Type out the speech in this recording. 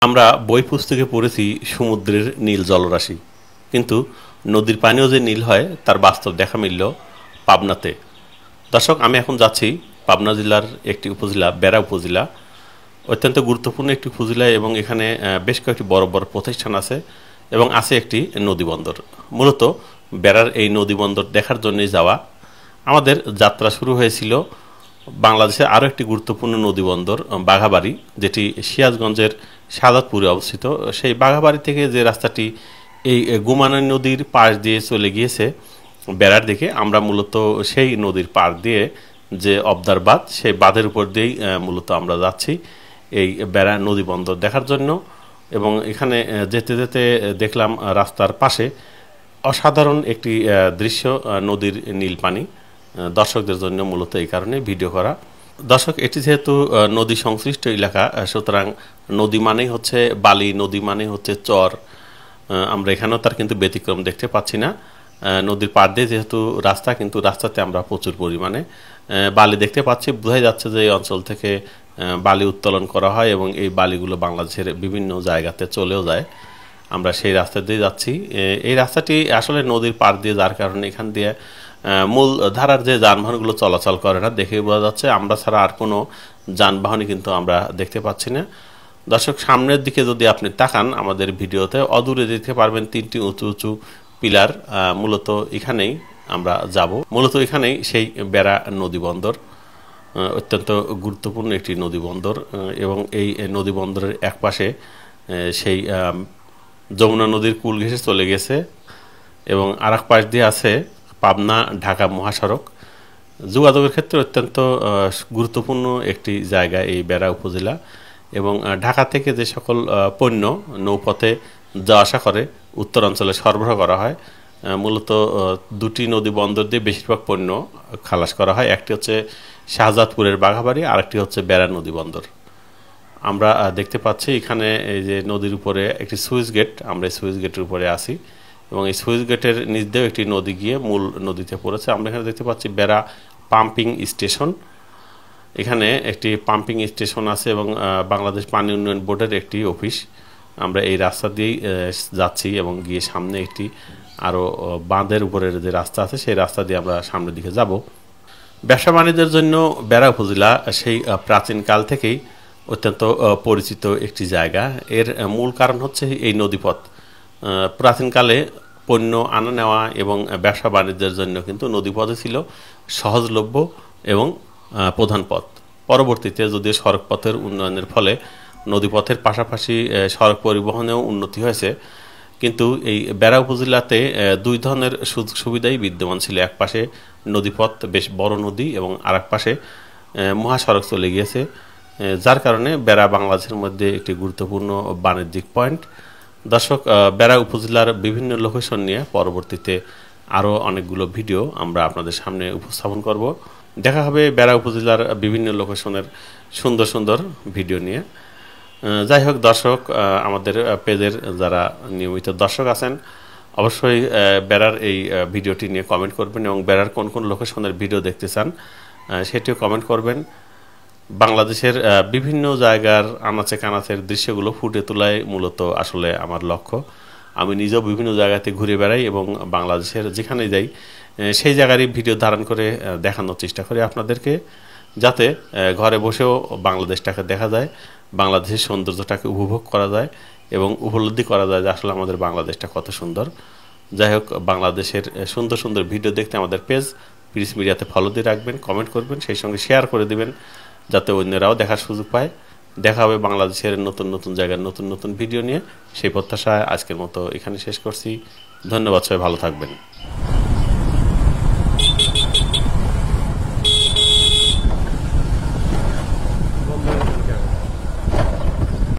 আমরা বই পুস্তকে পড়েছি সমুদ্রের নীল জলরাশি, কিন্তু নদীর পানিও যে নীল হয় তার বাস্তব দেখা মিলল পাবনাতে। দর্শক, আমি এখন যাচ্ছি পাবনা জেলার একটি উপজেলা, বেড়া উপজেলা। অত্যন্ত গুরুত্বপূর্ণ একটি উপজেলা এবং এখানে বেশ কয়েকটি বড় বড় প্রতিষ্ঠান আছে এবং আছে একটি নদীবন্দর। মূলত বেড়ার এই নদীবন্দর দেখার জন্যই যাওয়া। আমাদের যাত্রা শুরু হয়েছিল বাংলাদেশের আরও একটি গুরুত্বপূর্ণ নদীবন্দর বাঘাবাড়ি, যেটি সিরাজগঞ্জের সাদাতপুরে অবস্থিত। সেই বাঘাবাড়ি থেকে যে রাস্তাটি এই গুমানা নদীর পাশ দিয়ে চলে গিয়েছে বেড়ার দিকে, আমরা মূলত সেই নদীর পাড় দিয়ে যে অবদার বাঁধ, সেই বাঁধের উপর দিয়েই মূলত আমরা যাচ্ছি এই বেড়া নদীবন্দর দেখার জন্য। এবং এখানে যেতে যেতে দেখলাম রাস্তার পাশে অসাধারণ একটি দৃশ্য, নদীর নীল পানি। দর্শকদের জন্য মূলত এই কারণে ভিডিও করা। দর্শক, এটি যেহেতু নদী সংশ্লিষ্ট এলাকা, সুতরাং নদী মানেই হচ্ছে বালি, নদী মানেই হচ্ছে চর। আমরা এখানেও তার কিন্তু ব্যতিক্রম দেখতে পাচ্ছি না। নদীর পাড় দিয়ে যেহেতু রাস্তা, কিন্তু রাস্তাতে আমরা প্রচুর পরিমাণে বালি দেখতে পাচ্ছি। বোঝাই যাচ্ছে যে এই অঞ্চল থেকে বালি উত্তোলন করা হয় এবং এই বালিগুলো বাংলাদেশের বিভিন্ন জায়গাতে চলেও যায়। আমরা সেই রাস্তা দিয়ে যাচ্ছি। এই রাস্তাটি আসলে নদীর পাড় দিয়ে, যার কারণে এখান দিয়ে মূল ধারার যে যানবাহনগুলো চলাচল করে না, দেখে বোঝা যাচ্ছে আমরা ছাড়া আর কোনো যানবাহনই কিন্তু আমরা দেখতে পাচ্ছি না। দর্শক, সামনের দিকে যদি আপনি তাকান আমাদের ভিডিওতে, অদূরে দেখতে পারবেন তিনটি উঁচু উঁচু পিলার। মূলত এখানেই আমরা যাব। মূলত এখানেই সেই বেড়া নদী বন্দর, অত্যন্ত গুরুত্বপূর্ণ একটি নদী বন্দর। এবং এই নদী বন্দরের একপাশে সেই যমুনা নদীর কূল ঘেঁষে চলে গেছে এবং আর এক পাশ দিয়ে আছে পাবনা ঢাকা মহাসড়ক। যোগাযোগের ক্ষেত্রে অত্যন্ত গুরুত্বপূর্ণ একটি জায়গা এই বেড়া উপজেলা। এবং ঢাকা থেকে যে সকল পণ্য নৌপথে যাওয়া আসা করে উত্তরাঞ্চলে সরবরাহ করা হয়, মূলত দুটি নদী বন্দর দিয়ে বেশিরভাগ পণ্য খালাস করা হয়। একটি হচ্ছে শাহজাদপুরের বাঘাবাড়ি, আরেকটি হচ্ছে বেড়া নদী বন্দর। আমরা দেখতে পাচ্ছি এখানে এই যে নদীর উপরে একটি সুইচ গেট, আমরা এই সুইচ গেটের উপরে আসি এবং এই সুইচ গেটের নিচ দিয়েও একটি নদী গিয়ে মূল নদীতে পড়েছে। আমরা এখানে দেখতে পাচ্ছি বেড়া পাম্পিং স্টেশন। এখানে একটি পাম্পিং স্টেশন আছে এবং বাংলাদেশ পানি উন্নয়ন বোর্ডের একটি অফিস। আমরা এই রাস্তা দিয়েই যাচ্ছি এবং গিয়ে সামনে একটি আরও বাঁধের উপরের যে রাস্তা আছে সেই রাস্তা দিয়ে আমরা সামনের দিকে যাব। ব্যবসা বাণিজ্যের জন্য বেড়া উপজেলা সেই প্রাচীনকাল থেকেই অত্যন্ত পরিচিত একটি জায়গা। এর মূল কারণ হচ্ছে এই নদীপথ। প্রাচীনকালে পণ্য আনা নেওয়া এবং ব্যবসা বাণিজ্যের জন্য কিন্তু নদীপথে ছিল সহজলভ্য এবং প্রধান পথ। পরবর্তীতে যদিও সড়ক পথের উন্নয়নের ফলে নদীপথের পাশাপাশি সড়ক পরিবহনেও উন্নতি হয়েছে, কিন্তু এই বেড়া উপজেলাতে দুই ধরনের সুযোগ সুবিধাই বিদ্যমান ছিল। এক পাশে নদীপথ, বেশ বড় নদী, এবং আর এক পাশে মহাসড়ক চলে গিয়েছে, যার কারণে বেড়া বাংলাদেশের মধ্যে একটি গুরুত্বপূর্ণ বাণিজ্যিক পয়েন্ট। দর্শক, বেড়া উপজেলার বিভিন্ন লোকেশন নিয়ে পরবর্তীতে আরও অনেকগুলো ভিডিও আমরা আপনাদের সামনে উপস্থাপন করব। দেখা হবে বেড়া উপজেলার বিভিন্ন লোকেশনের সুন্দর সুন্দর ভিডিও নিয়ে। যাই হোক দর্শক, আমাদের পেজের যারা নিয়মিত দর্শক আছেন অবশ্যই বেড়ার এই ভিডিওটি নিয়ে কমেন্ট করবেন এবং বেড়ার কোন কোন লোকেশনের ভিডিও দেখতে চান সেটিও কমেন্ট করবেন। বাংলাদেশের বিভিন্ন জায়গার আনাচে কানাচের দৃশ্যগুলো ফুটে তোলাই মূলত আসলে আমার লক্ষ্য। আমি নিজেও বিভিন্ন জায়গাতে ঘুরে বেড়াই এবং বাংলাদেশের যেখানে যাই সেই জায়গারই ভিডিও ধারণ করে দেখানোর চেষ্টা করি আপনাদেরকে, যাতে ঘরে বসেও বাংলাদেশটাকে দেখা যায়, বাংলাদেশের সৌন্দর্যটাকে উপভোগ করা যায় এবং উপলব্ধি করা যায় যে আসলে আমাদের বাংলাদেশটা কত সুন্দর। যাই হোক, বাংলাদেশের সুন্দর সুন্দর ভিডিও দেখতে আমাদের পেজ পিরিস মিডিয়াতে ফলো দিয়ে রাখবেন, কমেন্ট করবেন, সেই সঙ্গে শেয়ার করে দেবেন যাতে অন্যরাও দেখার সুযোগ পায়। দেখা হবে বাংলাদেশের নতুন নতুন জায়গার নতুন নতুন ভিডিও নিয়ে। সেই প্রত্যাশায় আজকের মতো এখানে শেষ করছি। ধন্যবাদ, সবাই ভালো থাকবেন।